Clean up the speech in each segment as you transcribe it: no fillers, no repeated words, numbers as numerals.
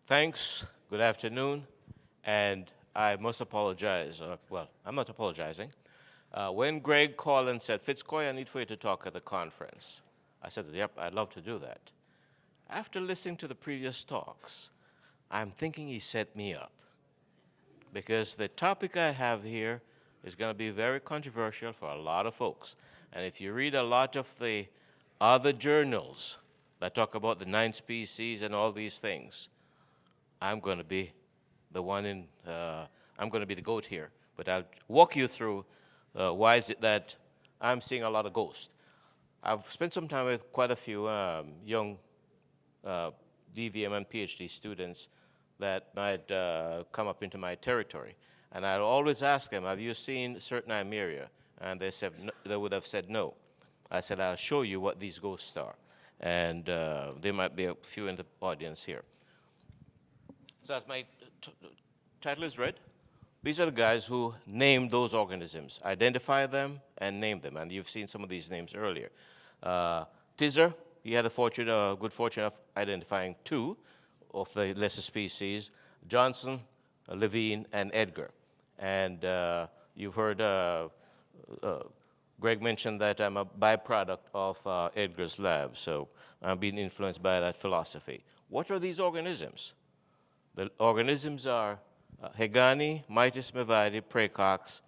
Thanks. Good afternoon. And I must apologize. Well, I'm not apologizing. When Greg called and said, Fitzcoy, I need for you to talk at the conference, I said, yep, I'd love to do that. After listening to the previous talks, I'm thinking he set me up because the topic I have here is going to be very controversial for a lot of folks. And if you read a lot of the other journals that talk about the 9 species and all these things, I'm going to be the one in, I'm going to be the goat here. But I'll walk you through why is it that I'm seeing a lot of ghosts. I've spent some time with quite a few young DVM and PhD students that might come up into my territory. And I'll always ask them, have you seen certain Eimeria? And they said, no, they would have said no. I said, I'll show you what these ghosts are. And there might be a few in the audience here. So as my title is read, these are the guys who named those organisms, identify them, and name them. And you've seen some of these names earlier. Tizzer, he had the good fortune of identifying 2 of the lesser species, Johnson, Levine, and Edgar. And you've heard Greg mentioned that I'm a byproduct of Edgar's lab, so I'm being influenced by that philosophy. What are these organisms? The organisms are Hegani, Mitis mevadi, praecox,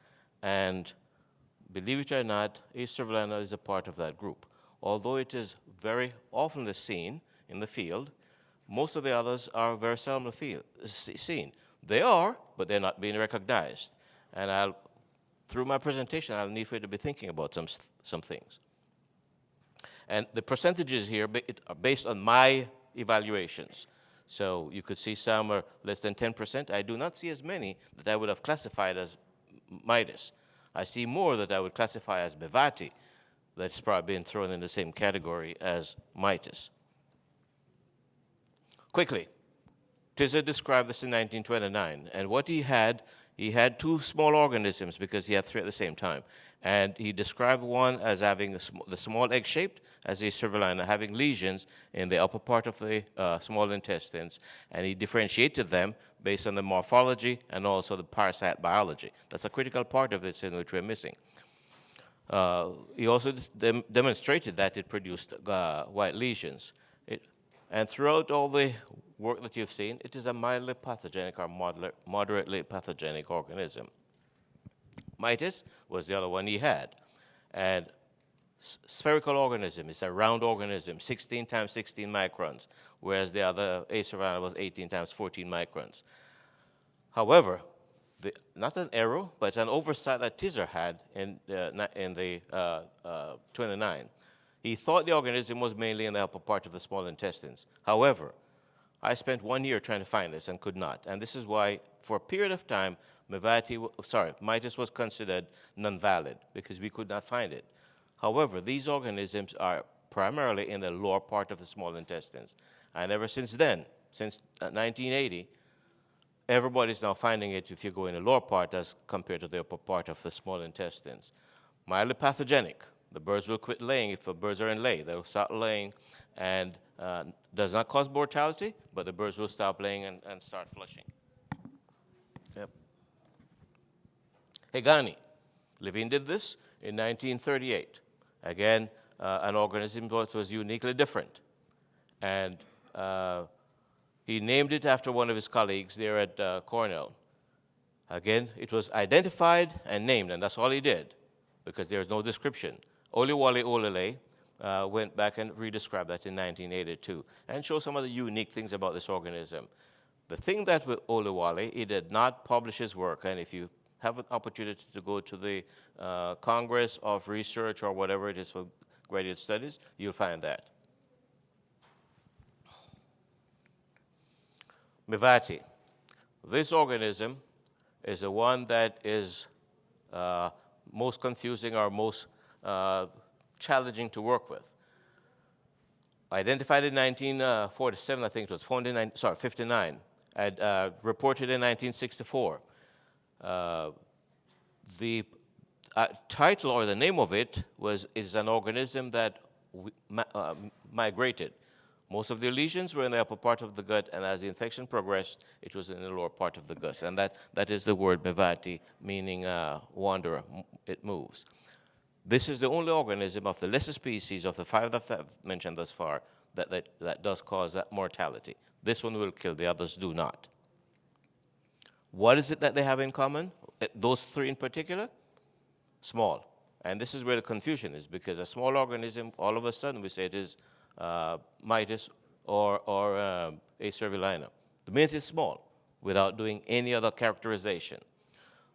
and believe it or not, A. cervellana is a part of that group. Although it is very often seen in the field, most of the others are very seldom seen. They are, but they're not being recognized. And through my presentation, I'll need for you to be thinking about some things. And the percentages here are based on my evaluations. So you could see some are less than 10%. I do not see as many that I would have classified as Midas. I see more that I would classify as Bevati that's probably been thrown in the same category as Midas. Quickly, Tizzer described this in 1929, and what he had 2 small organisms because he had 3 at the same time. And he described one as having the small egg-shaped, as a cervellana, having lesions in the upper part of the small intestines, and he differentiated them based on the morphology and also the parasite biology. That's a critical part of this in which we're missing. He also demonstrated that it produced white lesions. And throughout all the work that you've seen, it is a mildly pathogenic or moderately pathogenic organism. Mitis was the other one he had. And spherical organism is a round organism, 16 times 16 microns, whereas the other A. cervellana was 18 times 14 microns. However, not an error, but an oversight that Tizzer had in the 29. He thought the organism was mainly in the upper part of the small intestines. However, I spent 1 year trying to find this and could not. And this is why, for a period of time, Mitis was considered non-valid because we could not find it. However, these organisms are primarily in the lower part of the small intestines. And ever since then, since 1980, everybody's now finding it if you go in the lower part as compared to the upper part of the small intestines. Mildly pathogenic. The birds will quit laying if the birds are in lay. They'll start laying and does not cause mortality, but the birds will stop laying and start flushing. Yep. Hegani. Levine did this in 1938. Again, an organism that was uniquely different. And he named it after one of his colleagues there at Cornell. Again, it was identified and named, and that's all he did, because there's no description. Oliwale Olele went back and redescribed that in 1982 and showed some of the unique things about this organism. The thing that with Oliwale, he did not publish his work, and if you have an opportunity to go to the Congress of Research or whatever it is for graduate studies, you'll find that. Mevati. This organism is the one that is most confusing or most challenging to work with. Identified in 1947, I think it was, found in 59, and reported in 1964. The title or the name of it is an organism that migrated. Most of the lesions were in the upper part of the gut, and as the infection progressed, it was in the lower part of the gut. And that is the word mevati, meaning wanderer. It moves. This is the only organism of the lesser species of the 5 that I've mentioned thus far that does cause that mortality. This one will kill, the others do not. What is it that they have in common? Those 3 in particular? Small. And this is where the confusion is, because a small organism, all of a sudden we say it is mitis or A. cervulina. The minute is small, without doing any other characterization.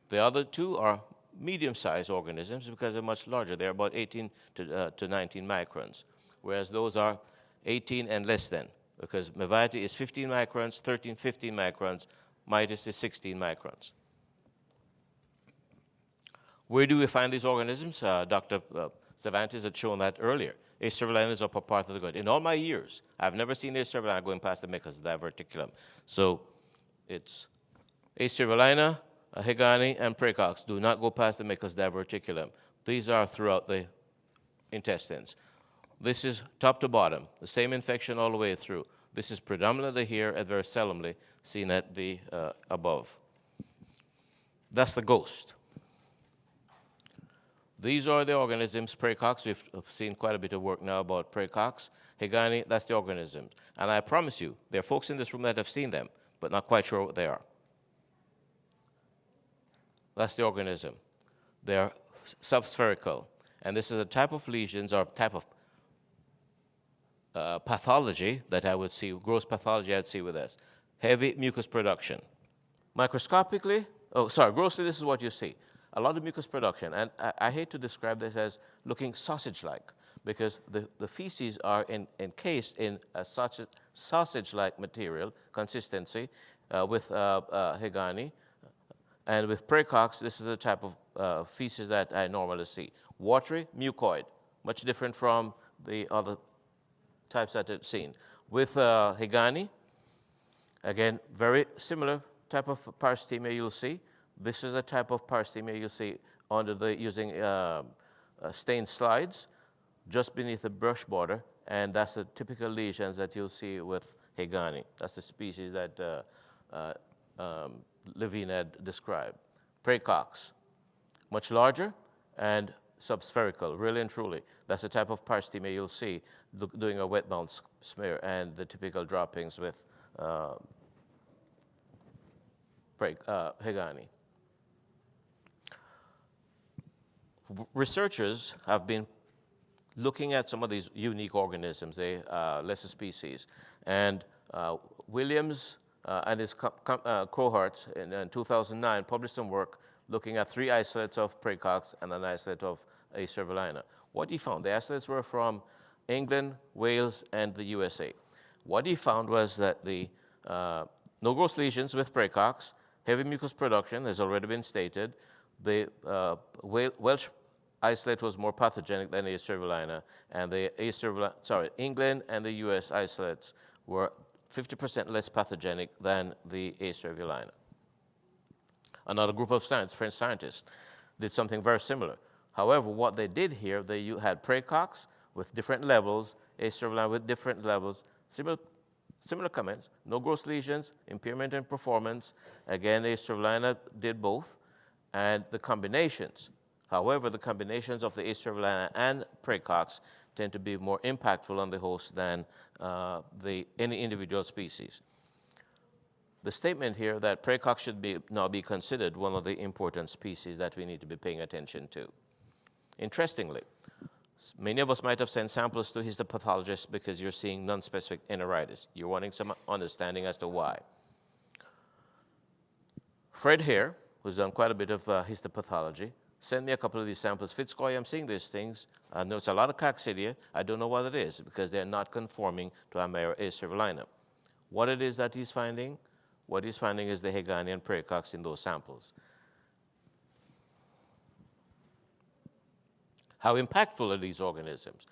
The other 2 are medium-sized organisms because they're much larger. They're about 18 to 19 microns, whereas those are 18 and less than, because mevati is 15 microns, 13, 15 microns, mitis is 16 microns. Where do we find these organisms? Dr. Cervantes had shown that earlier. A. cervulina is upper part of the gut. In all my years, I've never seen A. cervulina going past the mucus diverticulum. So it's A. cervulina, Hegani, and praecox do not go past the mucus diverticulum. These are throughout the intestines. This is top to bottom, the same infection all the way through. This is predominantly here and very seldomly seen at the above. That's the ghost. These are the organisms, praecox. We've seen quite a bit of work now about praecox. Hegani, that's the organism. And I promise you, there are folks in this room that have seen them, but not quite sure what they are. That's the organism. They're subspherical. And this is a type of lesions or type of pathology that I would see, gross pathology I'd see with this. Heavy mucus production. Microscopically, grossly this is what you see. A lot of mucus production, and I hate to describe this as looking sausage-like, because the feces are encased in a sausage-like material, consistency, with Hegani, and with praecox, this is the type of feces that I normally see. Watery, mucoid, much different from the other types that I've seen. With Hegani, again, very similar type of paresthemia you'll see. This is a type of paresthemia you'll see using stained slides just beneath the brush border, and that's the typical lesions that you'll see with Hegani. That's the species that Levine had described. Praecox, much larger and subspherical, really and truly. That's the type of paresthemia you'll see doing a wet mount smear and the typical droppings with Hegani. Researchers have been looking at some of these unique organisms, lesser species, and Williams and his cohorts in 2009 published some work looking at 3 isolates of praecox and an isolate of A. cervulina. What he found, the isolates were from England, Wales, and the USA. What he found was that the no gross lesions with praecox, heavy mucus production has already been stated. The Welsh isolate was more pathogenic than A. cervulina, and England and the US isolates were 50% less pathogenic than the A. cervulina. Another group of French scientists, did something very similar. However, what they did here, they had praecox with different levels, A. cervulina with different levels, similar comments, no gross lesions, impairment in performance. Again, A. cervulina did both, and the combinations. However, the combinations of the A. cervulina and praecox tend to be more impactful on the host than any individual species. The statement here that praecox should now be considered one of the important species that we need to be paying attention to. Interestingly, many of us might have sent samples to histopathologist because you're seeing nonspecific enteritis. You're wanting some understanding as to why. Fred Hare, who's done quite a bit of histopathology, sent me a couple of these samples. Fitzroy, I'm seeing these things. I know it's a lot of coccidia. I don't know what it is because they're not conforming to Eimeria A. cervulina. What it is that he's finding? What he's finding is the Hegani and praecox in those samples. How impactful are these organisms?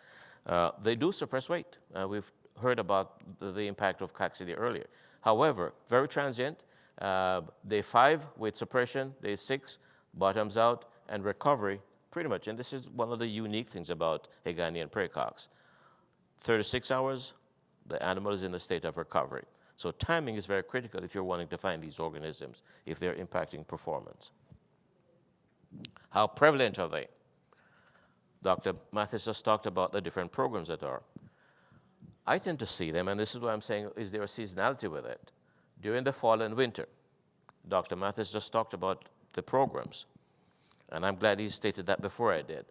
They do suppress weight. We've heard about the impact of coccidia earlier. However, very transient. Day 5, weight suppression. Day 6, bottoms out, and recovery, pretty much. And this is one of the unique things about Hegani and praecox. 36 hours, the animal is in a state of recovery. So timing is very critical if you're wanting to find these organisms, if they're impacting performance. How prevalent are they? Dr. Mathis just talked about the different programs that are. I tend to see them, and this is what I'm saying, is there a seasonality with it? During the fall and winter, Dr. Mathis just talked about the programs, and I'm glad he stated that before I did,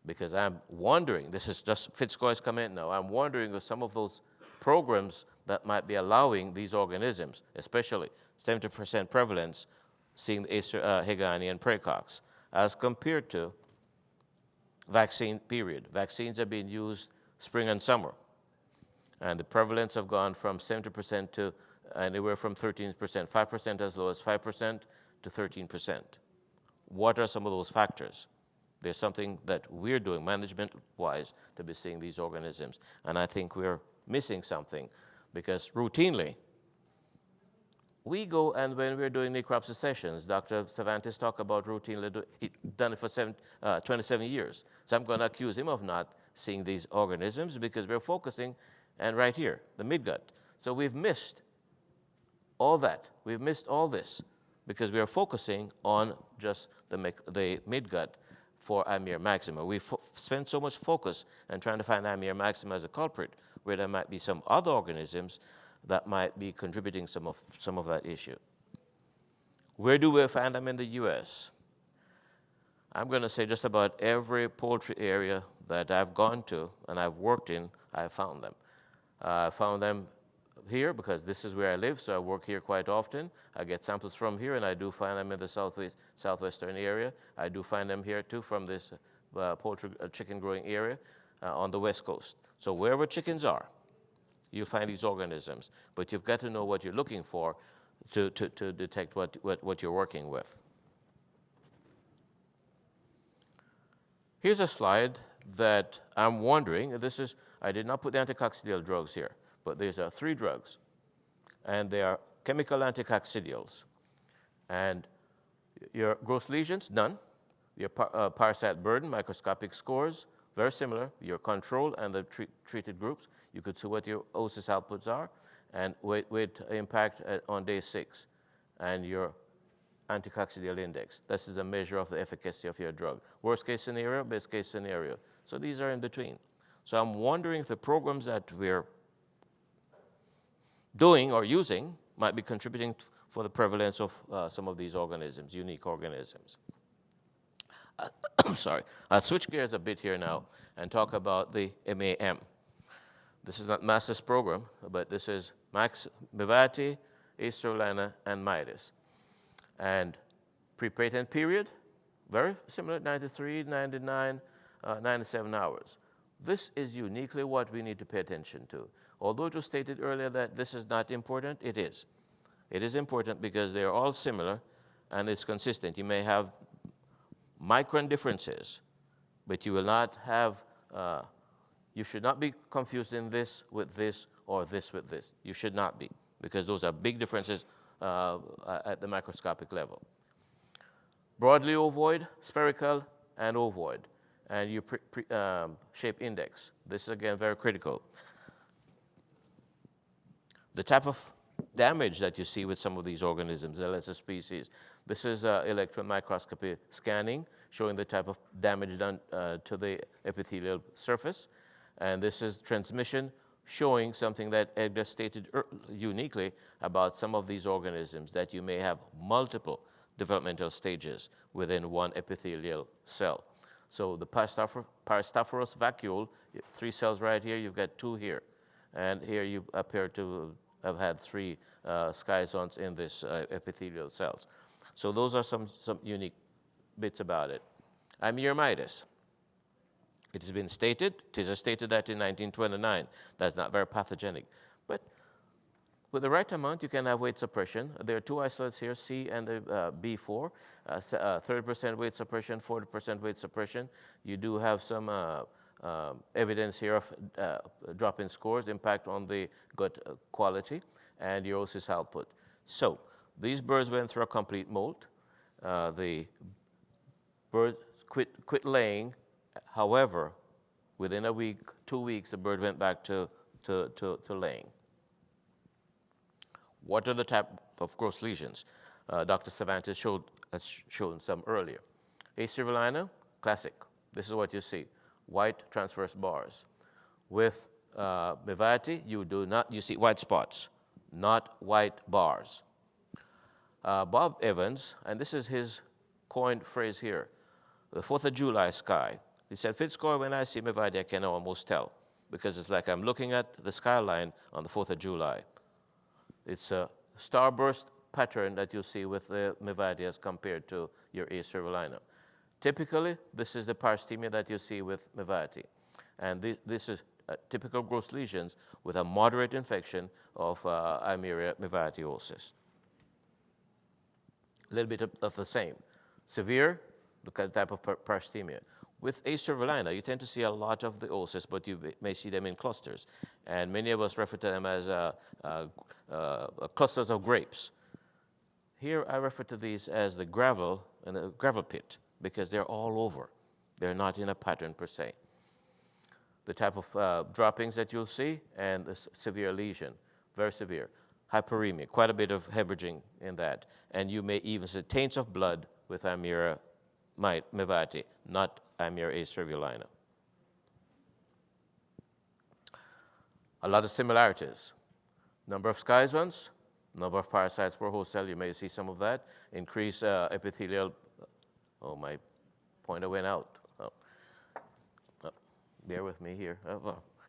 because I'm wondering, this is just Fitzroy's comment now, I'm wondering if some of those programs that might be allowing these organisms, especially 70% prevalence, seeing Hegani and praecox, as compared to vaccine period. Vaccines are being used spring and summer, and the prevalence have gone from 70% to anywhere from 13%, 5% as low as 5% to 13%. What are some of those factors? There's something that we're doing management-wise to be seeing these organisms, and I think we're missing something, because routinely, we go, and when we're doing necropsy sessions, Dr. Cervantes talked about routinely, he's done it for 27 years. So I'm going to accuse him of not seeing these organisms because we're focusing, and right here, the midgut. So we've missed all that. We've missed all this because we are focusing on just the midgut for Eimeria maxima. We've spent so much focus on trying to find Eimeria maxima as a culprit, where there might be some other organisms that might be contributing some of that issue. Where do we find them in the U.S.? I'm going to say just about every poultry area that I've gone to and I've worked in, I've found them. I found them here because this is where I live, so I work here quite often. I get samples from here, and I do find them in the southwestern area. I do find them here too from this poultry chicken growing area on the west coast. So wherever chickens are, you find these organisms, but you've got to know what you're looking for to detect what you're working with. Here's a slide that I'm wondering, I did not put the anticoccidial drugs here, but there's 3 drugs, and they are chemical anticoccidials. And your gross lesions, none. Your parasite burden, microscopic scores, very similar. Your control and the treated groups, you could see what your oocyst outputs are, and weight impact on day 6, and your anticoccidial index. This is a measure of the efficacy of your drug. Worst case scenario, best case scenario. So these are in between. So I'm wondering if the programs that we're doing or using might be contributing for the prevalence of some of these organisms, unique organisms. I'm sorry. I'll switch gears a bit here now and talk about the MAM. This is not Master's program, but this is Mivati, Estrolina, and Midas. And pre-patent period, very similar, 93, 99, 97 hours. This is uniquely what we need to pay attention to. Although it was stated earlier that this is not important, it is. It is important because they're all similar and it's consistent. You may have micron differences, but you will not have, you should not be confused in this with this or this with this. You should not be, because those are big differences at the microscopic level. Broadly ovoid, spherical, and ovoid. And your shape index. This is, again, very critical. The type of damage that you see with some of these organisms, the lesser species. This is electron microscopy scanning, showing the type of damage done to the epithelial surface. And this is transmission, showing something that Edgar stated uniquely about some of these organisms, that you may have multiple developmental stages within one epithelial cell. So the Parastaphyros vacuole, 3 cells right here, you've got 2 here. And here you appear to have had 3 schizons in this epithelial cells. So those are some unique bits about it. Eimeria. It has been stated, Tisser stated that in 1929. That's not very pathogenic. But with the right amount, you can have weight suppression. There are 2 isolates here, C and B4, 30% weight suppression, 40% weight suppression. You do have some evidence here of drop in scores, impact on the gut quality, and your oocyst output. So these birds went through a complete molt. The bird quit laying. However, within a week, 2 weeks, the bird went back to to laying. What are the type of gross lesions? Dr. Cervantes has shown some earlier. A cerulina, classic. This is what you see, white transverse bars. With Mevati, you see white spots, not white bars. Bob Evans, and this is his coined phrase here, the 4th of July sky. He said, Fitzroy, when I see Mevati, I can almost tell, because it's like I'm looking at the skyline on the 4th of July. It's a starburst pattern that you see with the Mevati as compared to your A. cerulina. Typically, this is the paresthemia that you see with Mevati. And this is typical gross lesions with a moderate infection of Eimeria mevatiosis. A little bit of the same. Severe, the type of paresthemia. With A. cerulina, you tend to see a lot of the ulcers, but you may see them in clusters. And many of us refer to them as clusters of grapes. Here I refer to these as the gravel and the gravel pit, because they're all over. They're not in a pattern per se. The type of droppings that you'll see, and the severe lesion, very severe. Hyperemia, quite a bit of hemorrhaging in that. And you may even see taints of blood with Eimeria mevati, not Eimeria cerulina. A lot of similarities. Number of schizons, number of parasites per host cell, you may see some of that. Increased epithelial, oh, my pointer went out. Bear with me here.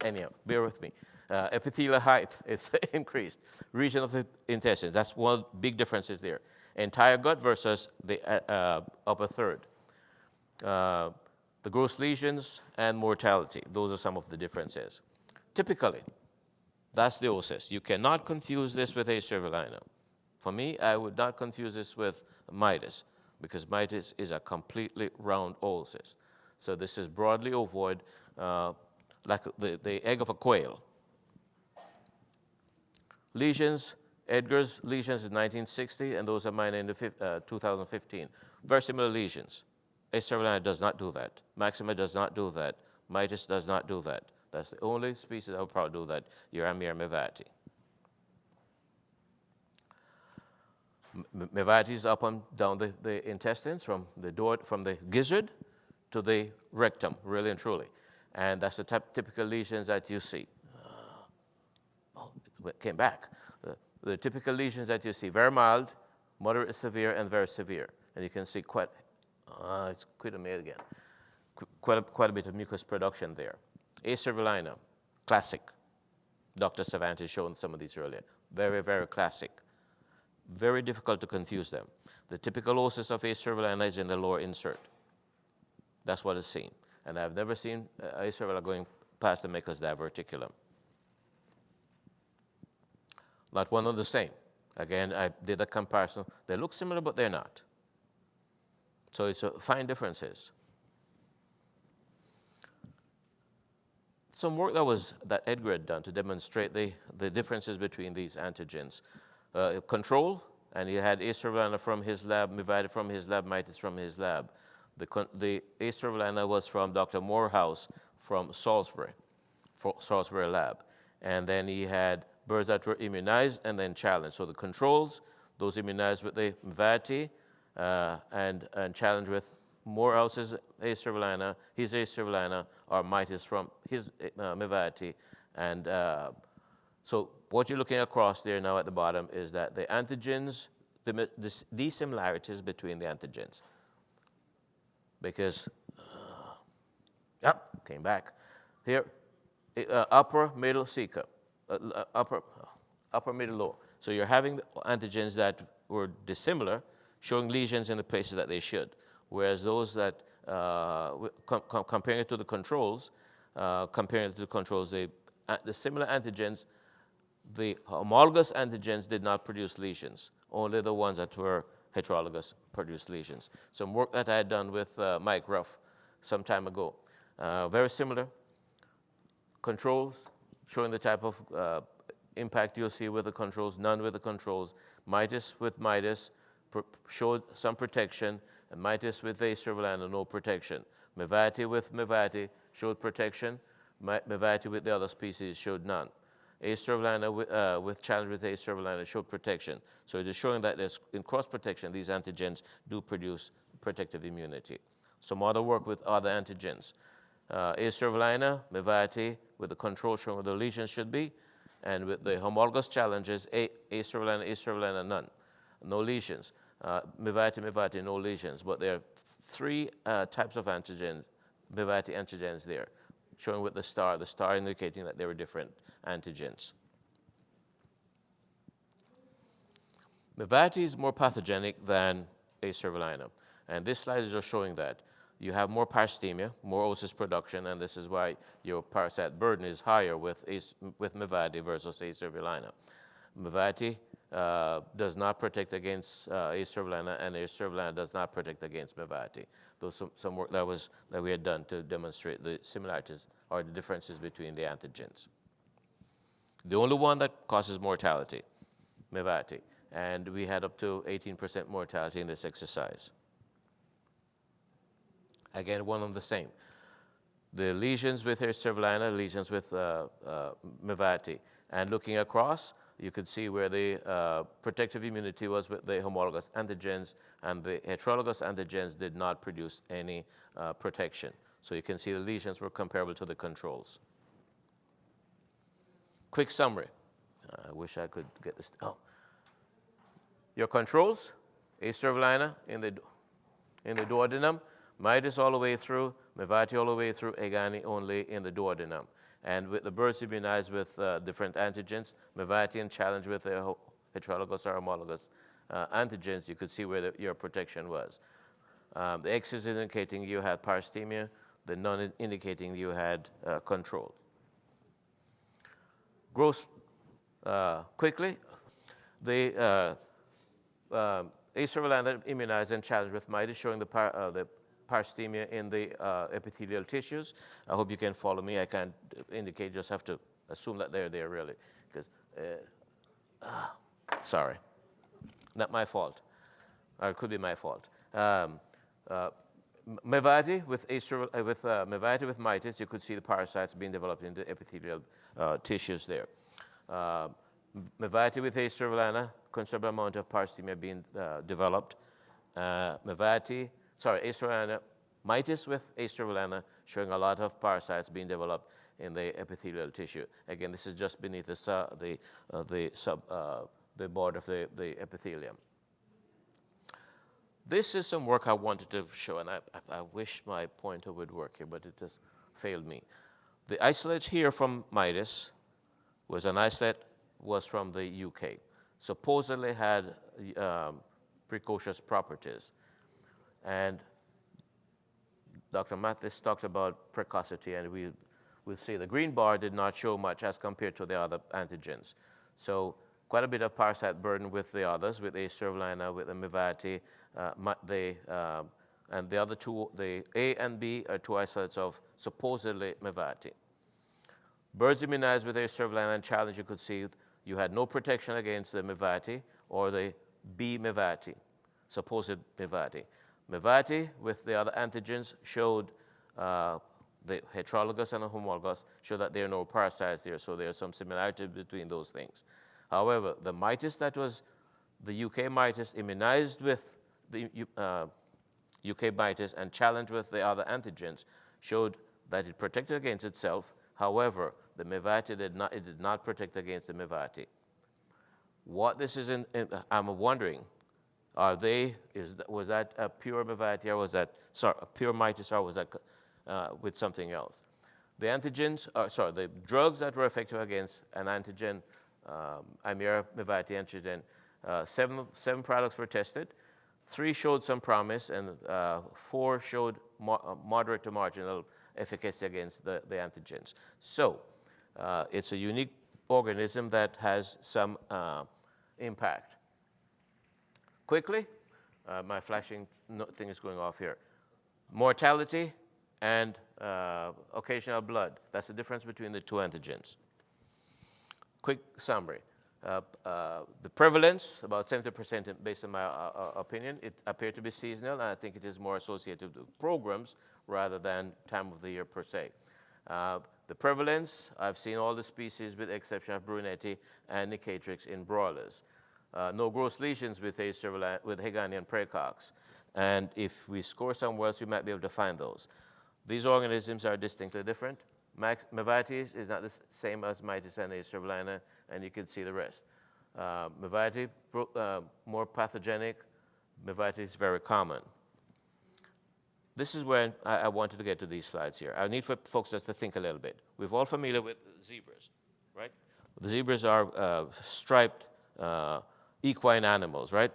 Anyhow, bear with me. Epithelial height is increased. Region of the intestines, that's one big difference is there. Entire gut versus the upper third. The gross lesions and mortality, those are some of the differences. Typically, that's the oocyst. You cannot confuse this with A. cerulina. For me, I would not confuse this with mitis, because mitis is a completely round oocyst. So this is broadly ovoid, like the egg of a quail. Lesions, Edgar's lesions in 1960, and those are mine in 2015. Very similar lesions. A. cerulina does not do that. Maxima does not do that. Mitis does not do that. That's the only species that will probably do that, your Eimeria mevati. Mevati is up and down the intestines from the gizzard to the rectum, really and truly. And that's the typical lesions that you see. It came back. The typical lesions that you see, very mild, moderate severe, and very severe. And you can see it's quite again. Quite a bit of mucus production there. A. cerulina, classic. Dr. Cervantes showed some of these earlier. Very, very classic. Very difficult to confuse them. The typical oocyst of A. cerulina is in the lower insert. That's what is seen. And I've never seen A. cerulina going past the Meckel's diverticulum. Not one and the same. Again, I did a comparison. They look similar, but they're not. So it's fine differences. Some work that Edgar had done to demonstrate the differences between these antigens. Control, and he had A. cerulina from his lab, Mevati from his lab, mitis from his lab. The A. cerulina was from Dr. Morehouse from Salisbury lab. And then he had birds that were immunized and then challenged. So the controls, those immunized with the Mevati and challenged with Morehouse's A. cerulina, his A. cerulina, or mitis from his Mevati. And so what you're looking across there now at the bottom is that the antigens, the dissimilarities between the antigens. Because, came back. Here, upper, middle, ceca. Upper, middle, lower. So you're having antigens that were dissimilar, showing lesions in the places that they should. Whereas those that, comparing it to the controls, the similar antigens, the homologous antigens did not produce lesions. Only the ones that were heterologous produced lesions. Some work that I had done with Mike Ruff some time ago. Very similar controls, showing the type of impact you'll see with the controls, none with the controls. Mitis with mitis showed some protection, and mitis with A. cerulina, no protection. Mevati with Mevati showed protection. Mevati with the other species showed none. A cervellina with challenge with A cervellina showed protection. So it is showing that in cross protection, these antigens do produce protective immunity. Some other work with other antigens. A cervellina, Mevati, with the control showing where the lesions should be, and with the homologous challenges, A cervellina, none. No lesions. Mevati, no lesions. But there are three types of antigens, Mevati antigens there, showing with the star indicating that there were different antigens. Mevati is more pathogenic than A cervellina, and this slide is just showing that. You have more paresthemia, more oocyst production, and this is why your parasite burden is higher with Mevati versus A cervellina. Mevati does not protect against A cervellina, and A cervellina does not protect against Mevati. Those some work that we had done to demonstrate the similarities or the differences between the antigens. The only one that causes mortality, Mevati, and we had up to 18% mortality in this exercise. Again, one and the same. The lesions with A cervellina, lesions with Mevati. And looking across, you could see where the protective immunity was with the homologous antigens, and the heterologous antigens did not produce any protection. So you can see the lesions were comparable to the controls. Quick summary. I wish I could get this. Oh. Your controls, A cervellina in the duodenum, mitis all the way through, Mevati all the way through, Egani only in the duodenum. And with the birds immunized with different antigens, Mevati and challenge with the heterologous or homologous antigens, you could see where your protection was. The X is indicating you had paresthemia, the none indicating you had control. Gross, quickly, the A cervellina immunized and challenged with mitis, showing the paresthemia in the epithelial tissues. I hope you can follow me. I can't indicate, just have to assume that they're there really. Because, sorry, not my fault. Or it could be my fault. Mevati with Mevati with mitis, you could see the parasites being developed in the epithelial tissues there. Mevati with A cervellina, considerable amount of paresthemia being developed. A cervellina, mitis with A cervellina, showing a lot of parasites being developed in the epithelial tissue. Again, this is just beneath the board of the epithelium. This is some work I wanted to show, and I wish my pointer would work here, but it has failed me. The isolate here from mitis was an isolate from the UK. Supposedly had precocious properties. And Dr. Mathis talked about precocity, and we'll see the green bar did not show much as compared to the other antigens. So quite a bit of parasite burden with the others, with A cervellina, with the Mevati, and the other two, the A and B are two isolates of supposedly Mevati. Birds immunized with A cervellina and challenge, you could see you had no protection against the Mevati or the B Mevati, supposed Mevati. Mevati with the other antigens showed the heterologous and the homologous showed that there are no parasites there, so there's some similarity between those things. However, the mitis that was the UK mitis immunized with the UK mitis and challenged with the other antigens showed that it protected against itself. However, the Mevati did not protect against the Mevati. What this is I'm wondering, was that a pure Mevati, or was that, a pure mitis, or was that with something else? The antigens, the drugs that were effective against an antigen, Eimeria Mevati antigen, 7 products were tested. 3 showed some promise, and 4 showed moderate to marginal efficacy against the antigens. So it's a unique organism that has some impact. Quickly, my flashing thing is going off here. Mortality and occasional blood. That's the difference between the two antigens. Quick summary. The prevalence, about 70% based on my opinion, it appeared to be seasonal, and I think it is more associated with programs rather than time of the year per se. The prevalence, I've seen all the species with the exception of brunetti and nicatrix in broilers. No gross lesions with Hegonian praecox. And if we score somewhere else, we might be able to find those. These organisms are distinctly different. Mevites is not the same as mitis and A. cervellina, and you can see the rest. Mevites, more pathogenic. Mevites, very common. This is where I wanted to get to these slides here. I need for folks just to think a little bit. We're all familiar with zebras, right? The zebras are striped equine animals, right?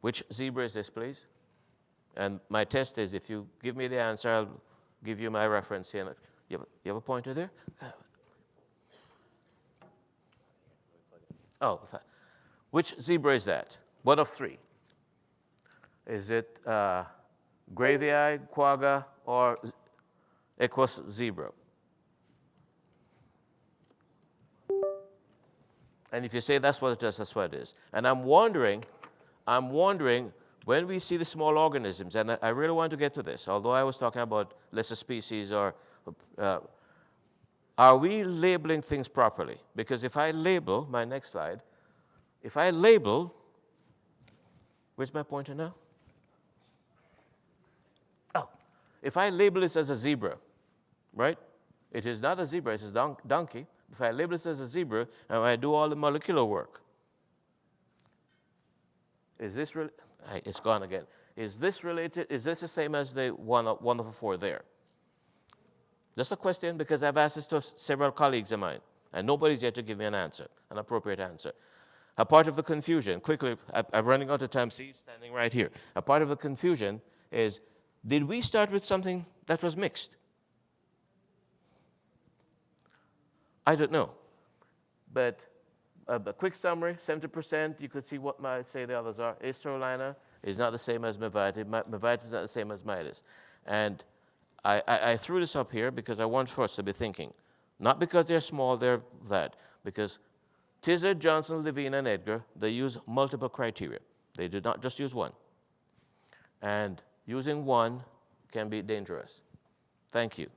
Which zebra is this, please? And my test is if you give me the answer, I'll give you my reference here. You have a pointer there? Oh, which zebra is that? One of three. Is it Gravii, quagga, or Equus zebra? And if you say that's what it is, that's what it is. And I'm wondering, when we see the small organisms, and I really want to get to this, although I was talking about lesser species, or are we labeling things properly? Because if I label, my next slide, if I label, where's my pointer now? Oh, if I label this as a zebra, right? It is not a zebra, it is a donkey. If I label this as a zebra, and I do all the molecular work, is this really, it's gone again. Is this related, is this the same as the one of the four there? Just a question, because I've asked this to several colleagues of mine, and nobody's yet to give me an answer, an appropriate answer. A part of the confusion, quickly, I'm running out of time, see, standing right here. A part of the confusion is, did we start with something that was mixed? I don't know. But a quick summary, 70%, you could see what might say the others are. A. cervellina is not the same as Mevites. Mevites is not the same as mitis. And I threw this up here because I want for us to be thinking. Not because they're small, they're that. Because Tizard, Johnson, Levine, and Edgar, they use multiple criteria. They did not just use one. And using one can be dangerous. Thank you.